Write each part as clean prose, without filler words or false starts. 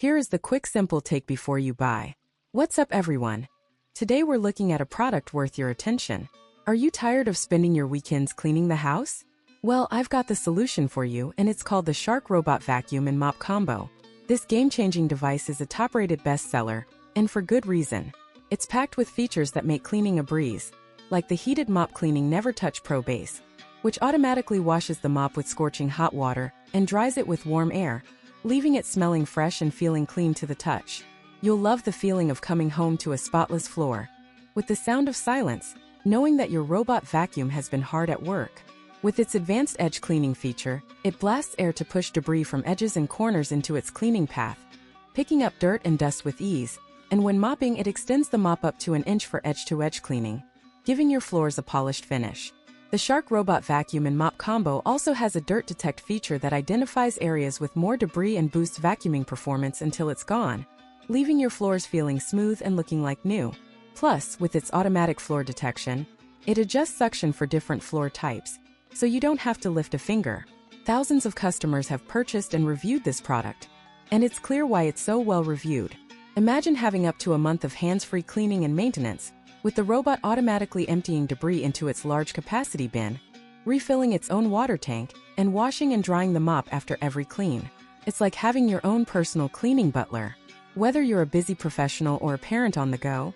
Here is the quick simple take before you buy. What's up everyone? Today we're looking at a product worth your attention. Are you tired of spending your weekends cleaning the house? Well, I've got the solution for you, and it's called the Shark Robot Vacuum and Mop Combo. This game-changing device is a top-rated bestseller, and for good reason. It's packed with features that make cleaning a breeze, like the heated MOP-CLEANING NEVERTOUCH Pro Base, which automatically washes the mop with scorching hot water and dries it with warm air, leaving it smelling fresh and feeling clean to the touch. You'll love the feeling of coming home to a spotless floor, with the sound of silence, knowing that your robot vacuum has been hard at work. With its advanced edge cleaning feature, it blasts air to push debris from edges and corners into its cleaning path, picking up dirt and dust with ease, and when mopping it extends the mop up to an inch for edge-to-edge cleaning, giving your floors a polished finish. The Shark Robot Vacuum and Mop Combo also has a dirt detect feature that identifies areas with more debris and boosts vacuuming performance until it's gone, leaving your floors feeling smooth and looking like new. Plus, with its automatic floor detection, it adjusts suction for different floor types, so you don't have to lift a finger. Thousands of customers have purchased and reviewed this product, and it's clear why it's so well reviewed. Imagine having up to a month of hands-free cleaning and maintenance, with the robot automatically emptying debris into its large capacity bin, refilling its own water tank, and washing and drying the mop after every clean. It's like having your own personal cleaning butler. Whether you're a busy professional or a parent on the go,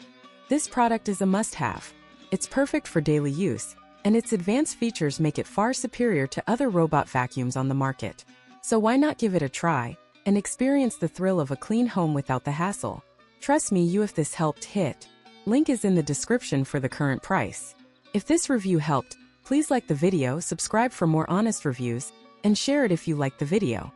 this product is a must-have. It's perfect for daily use, and its advanced features make it far superior to other robot vacuums on the market. So why not give it a try and experience the thrill of a clean home without the hassle? Trust me, if this helped, hit link is in the description for the current price. If this review helped, please like the video, subscribe for more honest reviews, and share it if you liked the video.